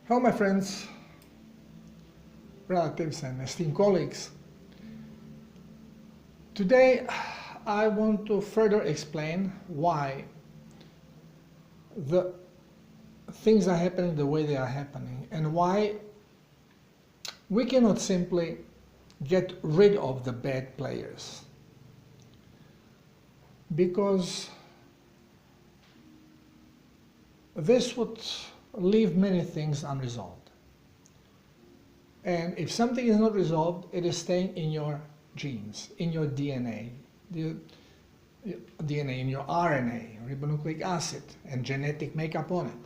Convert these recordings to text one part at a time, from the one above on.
Hello, my friends, relatives, and esteemed colleagues. Today, I want to further explain why the things are happening the way they are happening and why we cannot simply get rid of the bad players. Because this would leave many things unresolved. And if something is not resolved, it is staying in your genes, in your DNA, the DNA in your RNA, ribonucleic acid, and genetic makeup on it.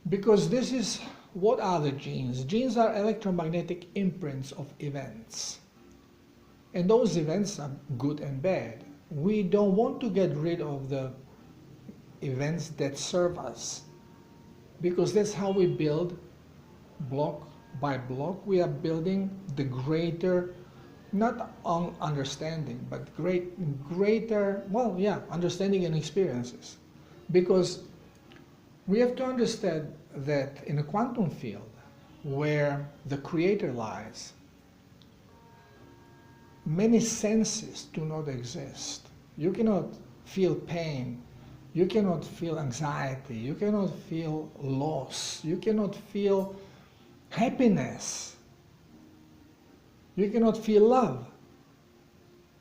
Because this is, what are the genes? Genes are electromagnetic imprints of events. And those events are good and bad. We don't want to get rid of the events that serve us, because that's how we build block by block. We are building the greater, not on understanding, but greater, understanding and experiences. Because we have to understand that in a quantum field where the creator lies, many senses do not exist. You cannot feel pain, you cannot feel anxiety, you cannot feel loss, you cannot feel happiness, you cannot feel love.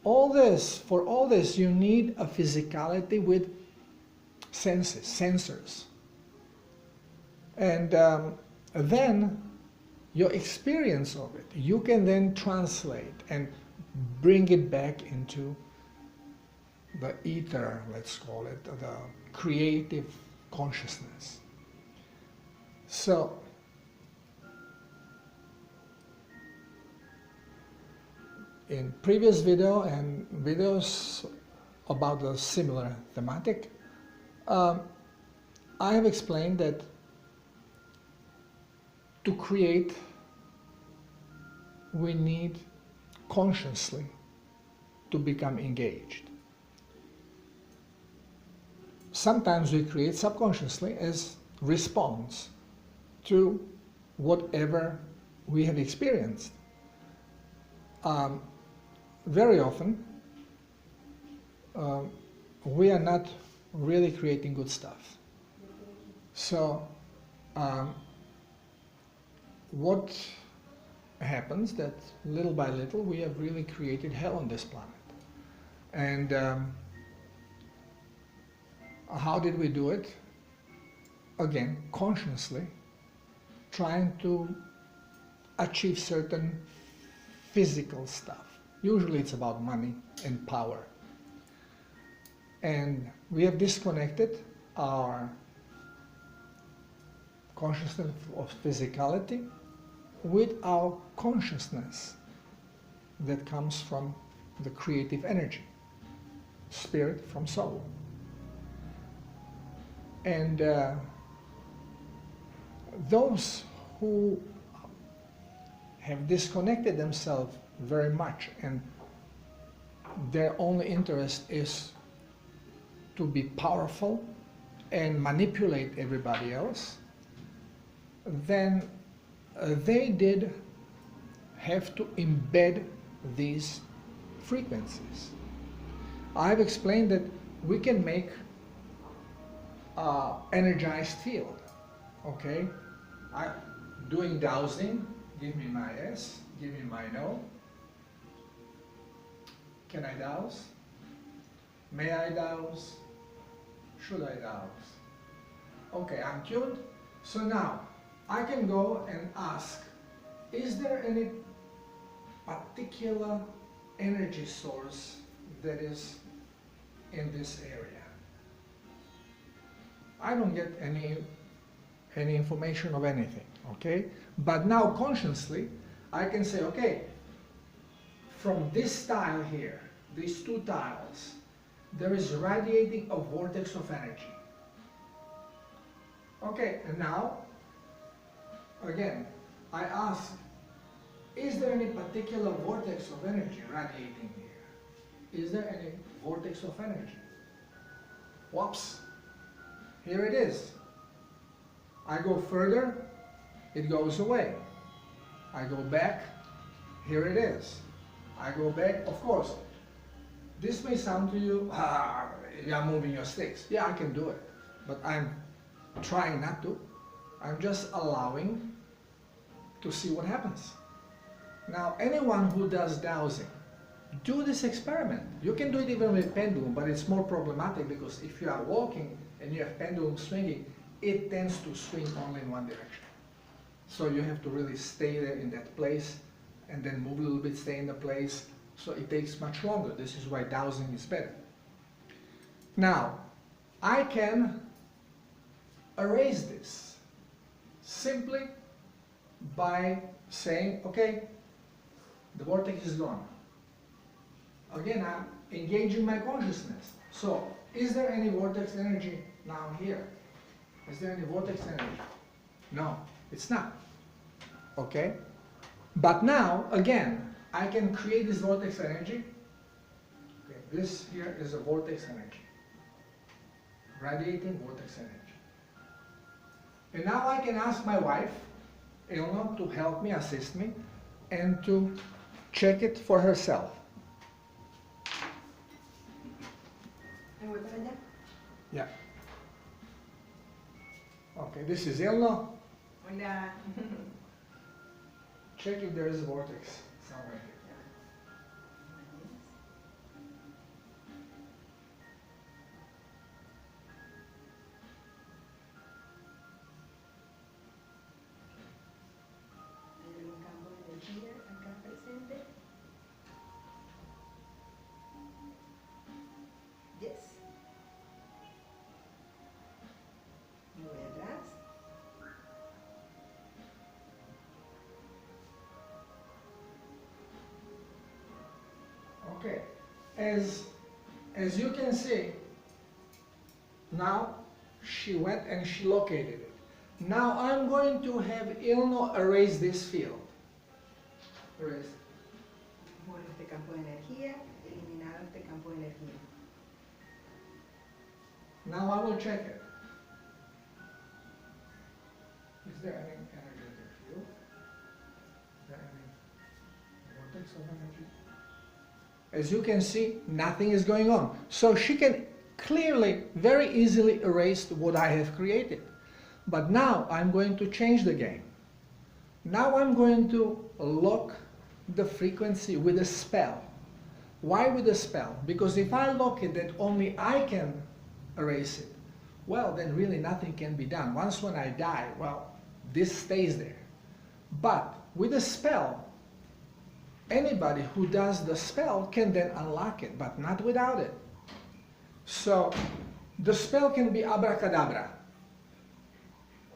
For all this, you need a physicality with senses, sensors. And then your experience of it, you can then translate and bring it back into the ether, let's call it, the creative consciousness. So, in previous video and videos about a similar thematic, I have explained that to create, we need consciously to become engaged. Sometimes we create subconsciously as response to whatever we have experienced. Very often, we are not really creating good stuff. So, what happens that little by little we have really created hell on this planet. And how did we do it? Again, consciously, trying to achieve certain physical stuff. Usually it's about money and power. And we have disconnected our consciousness of physicality with our consciousness that comes from the creative energy, spirit from soul. And those who have disconnected themselves very much and their only interest is to be powerful and manipulate everybody else, then they did have to embed these frequencies. I've explained that we can make energized field, okay? Doing dowsing, give me my yes, give me my no. Can I douse? May I douse? Should I douse? Okay, I'm tuned. So now, I can go and ask, is there any particular energy source that is in this area? I don't get any information of anything, okay? But now consciously, I can say, okay, from this tile here, these two tiles, there is radiating a vortex of energy. Okay, and now, again, I ask, is there any particular vortex of energy radiating here? Is there any vortex of energy? Whoops, here it is. I go further, it goes away. I go back, here it is. I go back, of course, this may sound to you, you're moving your sticks. Yeah, I can do it, but I'm trying not to. I'm just allowing to see what happens. Now, anyone who does dowsing, do this experiment. You can do it even with pendulum, but it's more problematic because if you are walking and you have pendulum swinging, it tends to swing only in one direction. So you have to really stay there in that place and then move a little bit, stay in the place. So it takes much longer. This is why dowsing is better. Now, I can erase this simply by saying, okay, the vortex is gone. Again, I'm engaging my consciousness. So, is there any vortex energy now here? Is there any vortex energy? No, it's not. Okay? But now, again, I can create this vortex energy. Okay, this here is a vortex energy. Radiating vortex energy. And now I can ask my wife, Ilona, to help me, assist me, and to check it for herself. Yeah. Okay, this is Ilona. Hola. Check if there is a vortex somewhere here. Hay un campo de energía acá presente. Yes. Me voy atrás. Okay, as you can see, now she went and she located it. Now I'm going to have Ilno erase this field. Erase. Borro este campo de energía, eliminado este campo de energía. Now I will check it. Is there any energetic field? Is there any vortex of energy? As you can see, nothing is going on. So she can clearly, very easily erase what I have created. But now I'm going to change the game. Now I'm going to lock the frequency with a spell. Why with a spell? Because if I lock it that only I can erase it, well, then really nothing can be done. Once when I die, well, this stays there. But with a spell, anybody who does the spell can then unlock it, but not without it. So the spell can be abracadabra.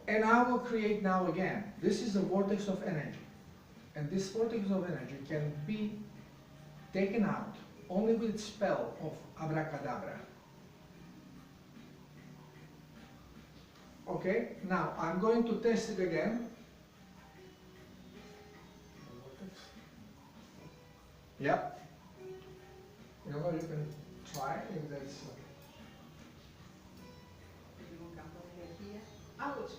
And I will create now again. This is a vortex of energy. And this vortex of energy can be taken out only with spell of abracadabra. Okay, now I'm going to test it again. Yep. You know, you can try if that's... Hay un campo de energía. Ouch.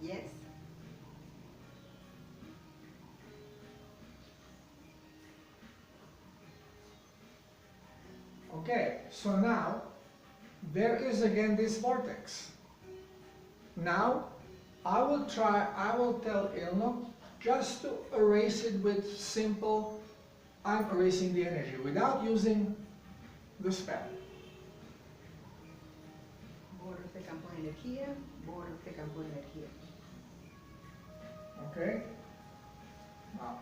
Yes. Okay, so now there is again this vortex. Now I will tell Ilno just to erase it with simple, I'm erasing the energy without using the spell. Borro este campo de energía, borro este campo de energía. Okay? Now,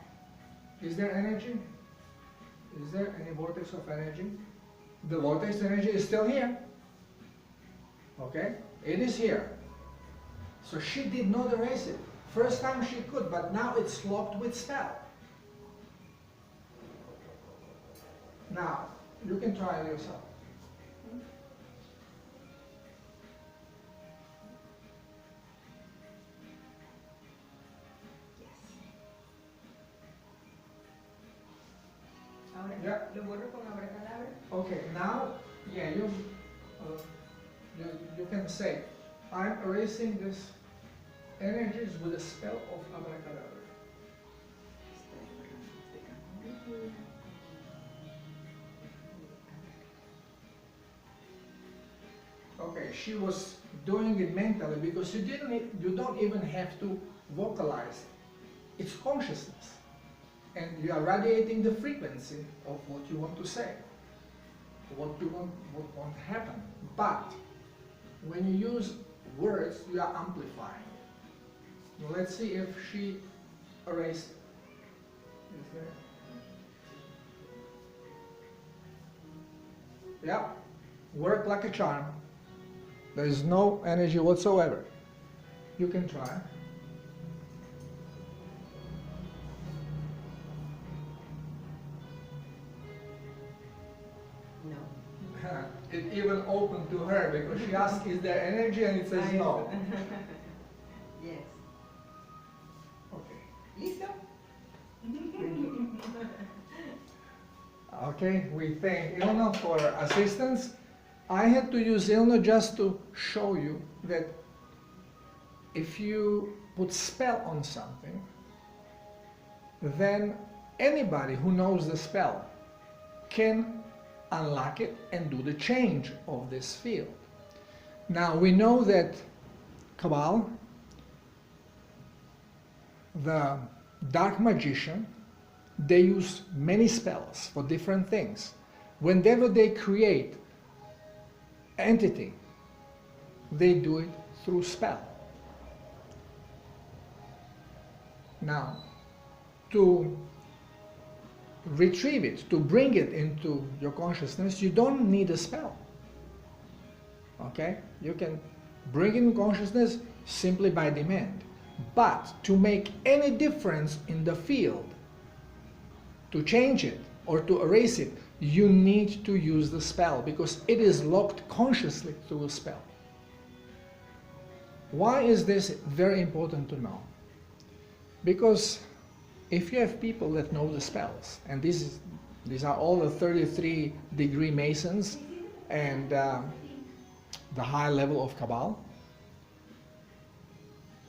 is there energy? Is there any vortex of energy? The vortex energy is still here. Okay? It is here. So she did not erase it. First time she could, but now it's locked with spell. Now, you can try it yourself. Ahora, Yeah. lo borro con abracadabra. Okay, now, yeah, you you can say, I'm erasing this energies with a spell of abracadabra. Estoy borrando este campo de energía. Okay, she was doing it mentally because you don't even have to vocalize it. It's consciousness. And you are radiating the frequency of what you want to say, what want to happen. But when you use words, you are amplifying. Now let's see if she erased it. Is there? Yeah, work like a charm. There is no energy whatsoever. You can try. No. It even opened to her because she asked, is there energy? And it says no. Yes. Okay. ¿Listo? Okay, we thank Ilna for assistance. I had to use Ilna just to show you that if you put spell on something, then anybody who knows the spell can unlock it and do the change of this field. Now we know that Cabal, the dark magician, they use many spells for different things. Whenever they create entity, they do it through spell. Now, to retrieve it, to bring it into your consciousness, you don't need a spell. Okay? You can bring it in consciousness simply by demand. But to make any difference in the field, to change it or to erase it, you need to use the spell because it is locked consciously through a spell. Why is this very important to know? Because if you have people that know the spells, and these are all the 33-degree Masons and the high level of Cabal,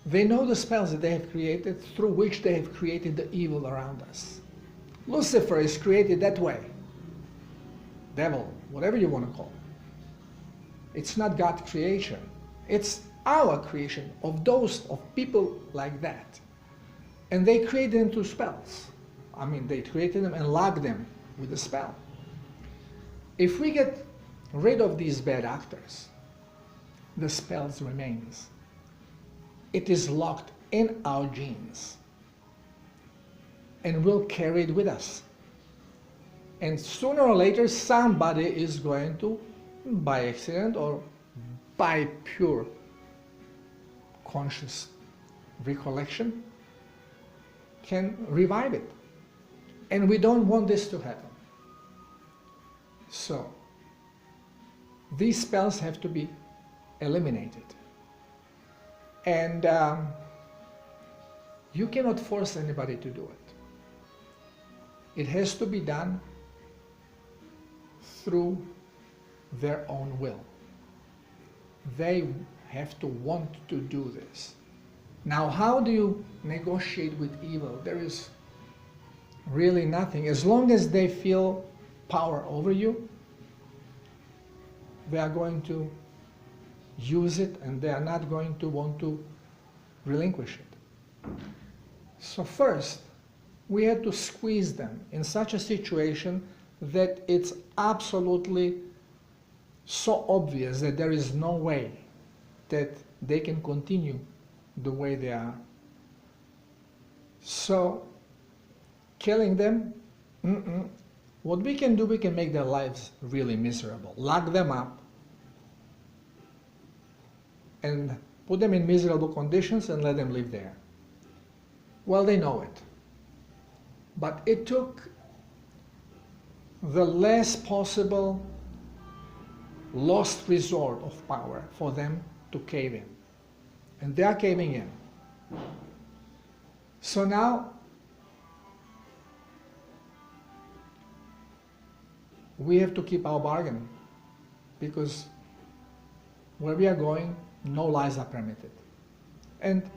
they know the spells that they have created through which they have created the evil around us. Lucifer is created that way. Devil, whatever you want to call it. It's not God's creation. It's our creation of people like that. And they created them through spells. I mean, they created them and locked them with a spell. If we get rid of these bad actors, the spells remains. It is locked in our genes. And we'll carry it with us. And sooner or later, somebody is going to, by accident or by pure conscious recollection, can revive it. And we don't want this to happen. So, these spells have to be eliminated. And you cannot force anybody to do it. It has to be done through their own will. They have to want to do this. Now, how do you negotiate with evil? There is really nothing. As long as they feel power over you, they are going to use it and they are not going to want to relinquish it. So first, we had to squeeze them in such a situation that it's absolutely so obvious that there is no way that they can continue the way they are. So, killing them, what we can do, we can make their lives really miserable. Lock them up and put them in miserable conditions and let them live there. Well, they know it. But it took the less possible last resort of power for them to cave in. And they are caving in. So now, we have to keep our bargain because where we are going, no lies are permitted. And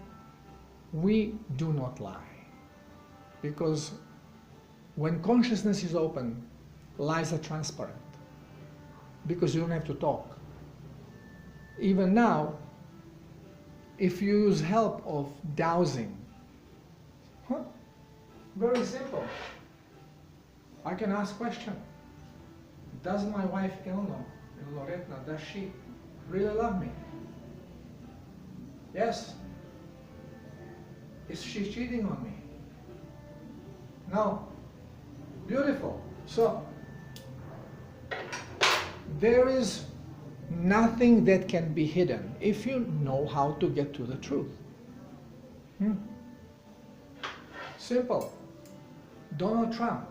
we do not lie. Because when consciousness is open, lies are transparent. Because you don't have to talk. Even now, if you use help of dowsing, very simple. I can ask question. Does my wife Ilno, Loretna, does she really love me? Yes. Is she cheating on me? No. Beautiful. So, there is nothing that can be hidden if you know how to get to the truth. Simple. Donald Trump.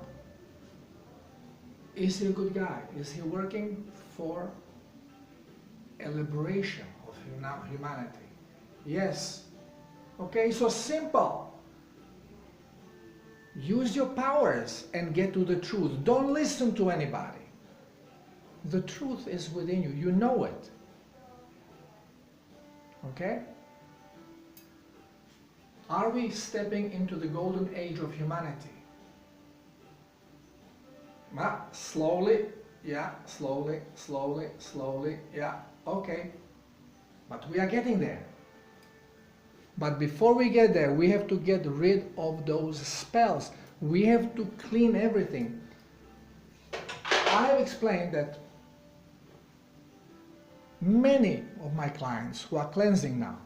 Is he a good guy? Is he working for a liberation of humanity? Yes. Okay, so simple. Use your powers and get to the truth. Don't listen to anybody. The truth is within you. You know it. Okay? Are we stepping into the golden age of humanity? Slowly, yeah, slowly, slowly, slowly, yeah, okay. But we are getting there. But before we get there, we have to get rid of those spells. We have to clean everything. I have explained that many of my clients who are cleansing now,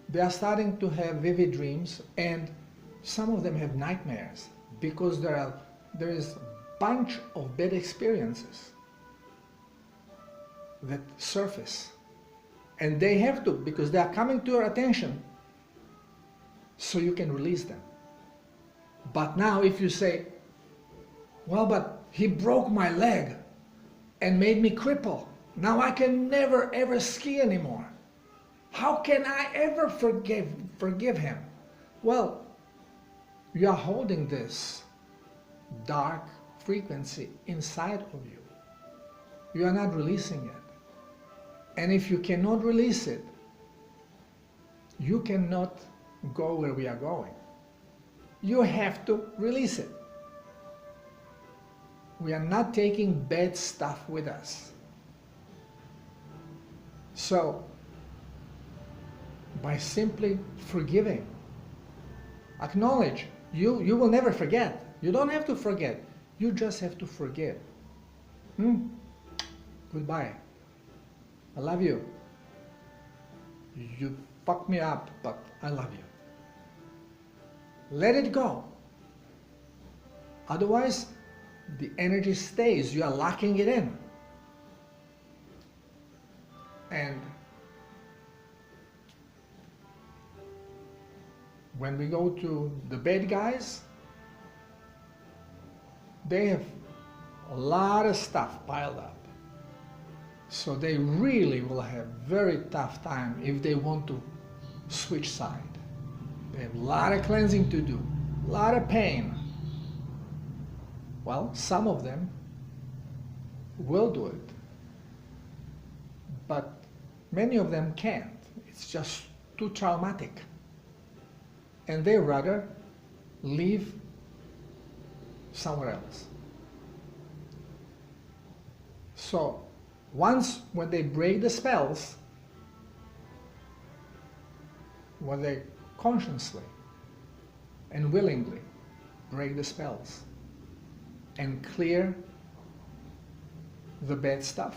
they are starting to have vivid dreams, and some of them have nightmares because there is a bunch of bad experiences that surface. And they have to, because they are coming to your attention, so you can release them. But now if you say, well, but he broke my leg and made me cripple. Now I can never ever ski anymore. How can I ever forgive him? Well, you are holding this dark frequency inside of you. You are not releasing it. And if you cannot release it, you cannot go where we are going. You have to release it. We are not taking bad stuff with us. So, by simply forgiving, acknowledge, you will never forget. You don't have to forget. You just have to forgive. Goodbye. I love you. You fucked me up, but I love you. Let it go. Otherwise, the energy stays. You are locking it in. And when we go to the bad guys, they have a lot of stuff piled up. So they really will have very tough time if they want to switch side. They have a lot of cleansing to do, a lot of pain. Well, some of them will do it, but many of them can't. It's just too traumatic. And they rather live somewhere else. So, when they break the spells, when they consciously and willingly break the spells and clear the bad stuff,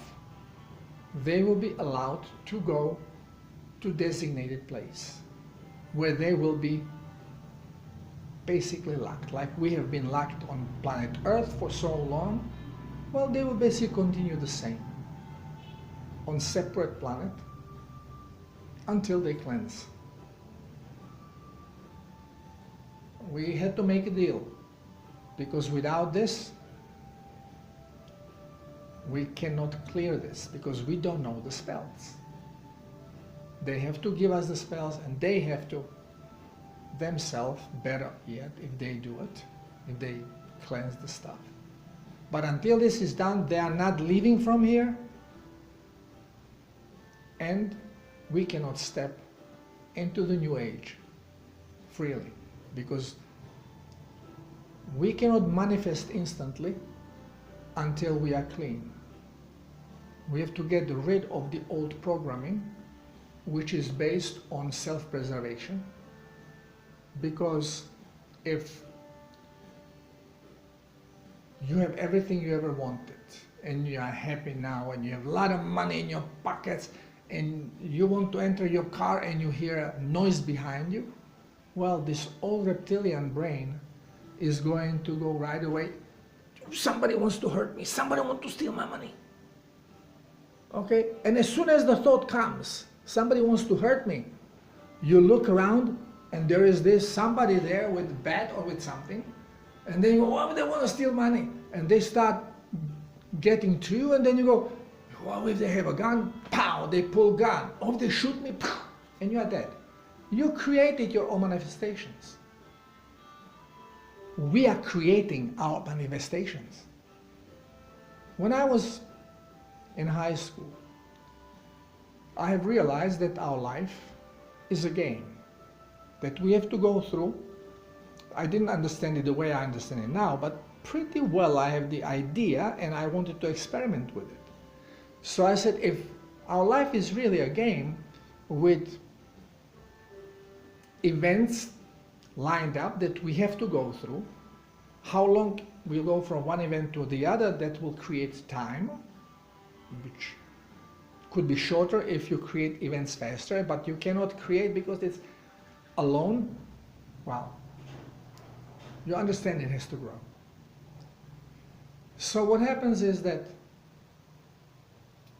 they will be allowed to go to designated place where they will be basically locked. Like we have been locked on planet Earth for so long, well, they will basically continue the same on separate planet until they cleanse. We had to make a deal, because without this we cannot clear this, because we don't know the spells. They have to give us the spells, and they have to themselves, better yet if they do it, if they cleanse the stuff. But until this is done, they are not leaving from here. And we cannot step into the new age freely, because we cannot manifest instantly until we are clean. We have to get rid of the old programming, which is based on self-preservation, because if you have everything you ever wanted and you are happy now and you have a lot of money in your pockets and you want to enter your car and you hear a noise behind you, well, this old reptilian brain is going to go right away. Somebody wants to hurt me. Somebody wants to steal my money. Okay? And as soon as the thought comes, somebody wants to hurt me, you look around and there is this somebody there with a bat or with something, and then you go, oh, they want to steal money. And they start getting to you, and then you go, well, if they have a gun, pow, they pull gun. Oh, if they shoot me, pow, and you are dead. You created your own manifestations. We are creating our manifestations. When I was in high school, I have realized that our life is a game that we have to go through. I didn't understand it the way I understand it now, but pretty well I have the idea and I wanted to experiment with it. So I said, if our life is really a game with events lined up that we have to go through, how long we'll go from one event to the other, that will create time, which could be shorter if you create events faster, but you cannot create because it's alone. Well, you understand it has to grow. So what happens is that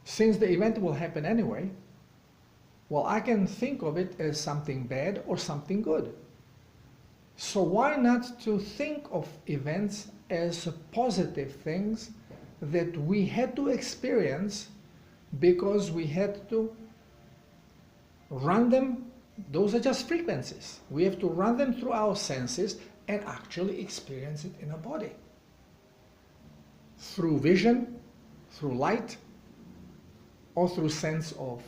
since the event will happen anyway, well, I can think of it as something bad or something good. So why not to think of events as positive things that we had to experience because we had to run them. Those are just frequencies. We have to run them through our senses and actually experience it in a body. Through vision, through light, or through sense of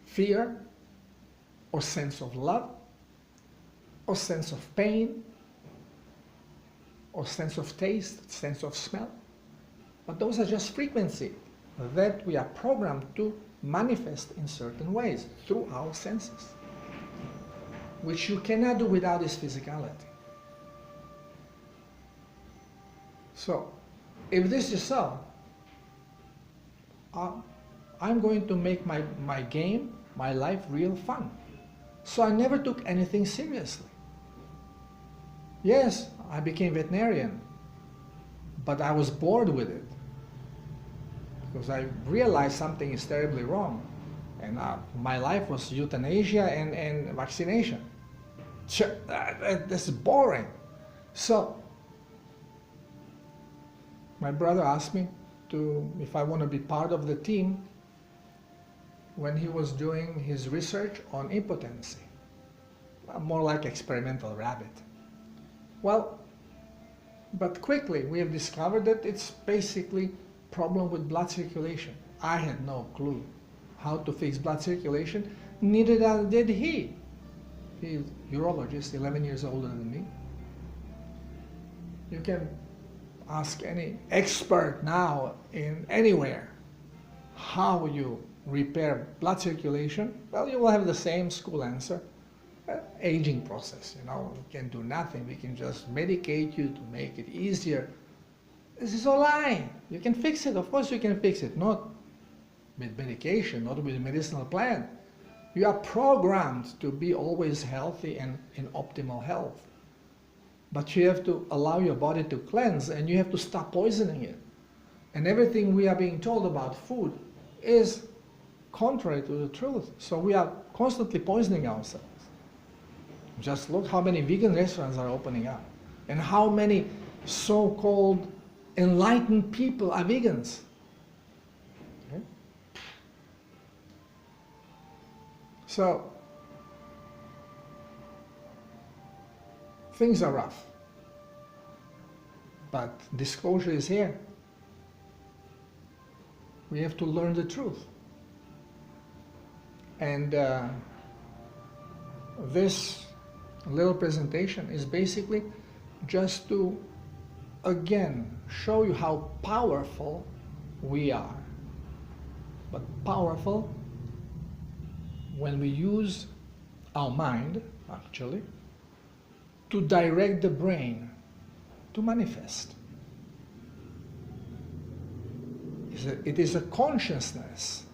fear, or sense of love, or sense of pain, or sense of taste, sense of smell. But those are just frequency that we are programmed to manifest in certain ways through our senses, which you cannot do without this physicality. So, if this is so, I'm going to make my game, my life, real fun. So I never took anything seriously. Yes, I became veterinarian, but I was bored with it because I realized something is terribly wrong, and my life was euthanasia and vaccination. That's boring. So my brother asked me if I want to be part of the team when he was doing his research on impotency, more like experimental rabbit. Well, but quickly we have discovered that it's basically problem with blood circulation. I had no clue how to fix blood circulation, neither did he. He's a urologist, 11 years older than me. You can ask any expert now in anywhere how you repair blood circulation. Well, you will have the same school answer. Aging process, we can do nothing. We can just medicate you to make it easier. This is a lie. You can fix it. Of course you can fix it. Not with medication, not with a medicinal plan. You are programmed to be always healthy and in optimal health. But you have to allow your body to cleanse, and you have to stop poisoning it. And everything we are being told about food is contrary to the truth. So we are constantly poisoning ourselves. Just look how many vegan restaurants are opening up, and how many so-called enlightened people are vegans. Okay? So things are rough, but disclosure is here. We have to learn the truth. And this little presentation is basically just to, again, show you how powerful we are. But powerful when we use our mind, actually, to direct the brain to manifest. It is a consciousness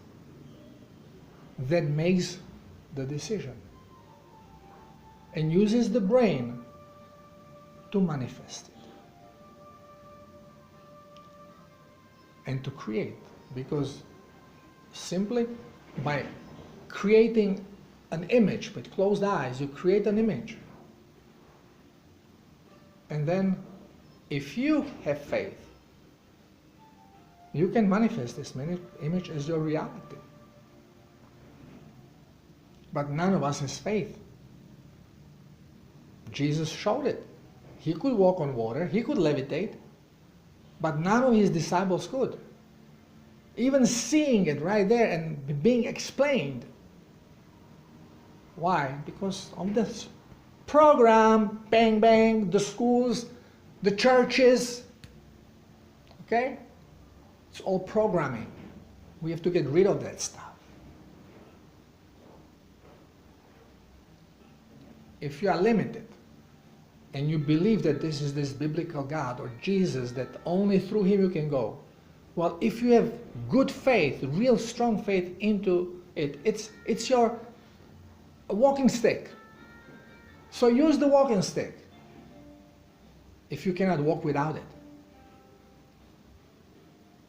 that makes the decision and uses the brain to manifest it and to create, because simply by creating an image with closed eyes, you create an image, and then if you have faith, you can manifest this image as your reality. But none of us has faith. Jesus showed it. He could walk on water, he could levitate, but none of his disciples could. Even seeing it right there and being explained. Why? Because of this program, bang bang, the schools, the churches, okay? It's all programming. We have to get rid of that stuff. If you are limited and you believe that this is this biblical God or Jesus, that only through him you can go, well, if you have good faith, real strong faith into it, it's your walking stick. So use the walking stick if you cannot walk without it.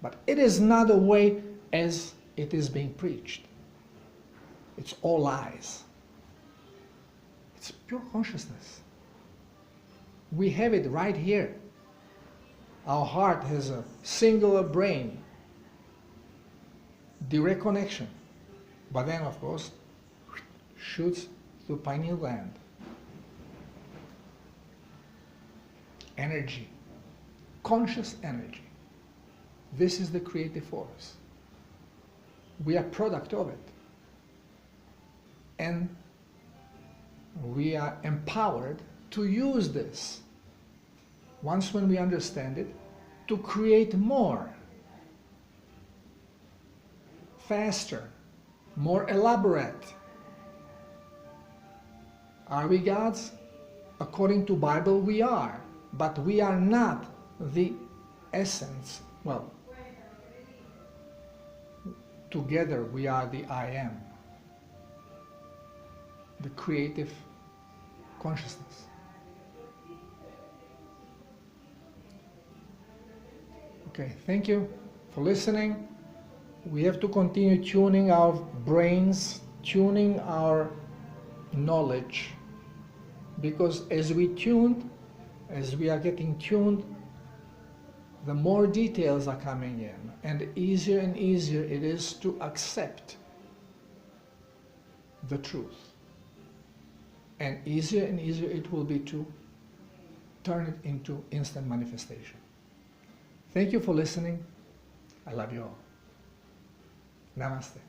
But it is not the way as it is being preached. It's all lies. It's pure consciousness. We have it right here. Our heart has a singular brain, direct connection. But then, of course, shoots through pineal gland. Energy, conscious energy. This is the creative force. We are product of it. And we are empowered to use this, once when we understand it, to create more, faster, more elaborate. Are we gods? According to Bible, we are. But we are not the essence. Well, together we are the I am, the creative consciousness. Okay, thank you for listening. We have to continue tuning our brains, tuning our knowledge, because as we are getting tuned, the more details are coming in, and easier and easier it is to accept the truth. And easier it will be to turn it into instant manifestation. Thank you for listening. I love you all. Namaste.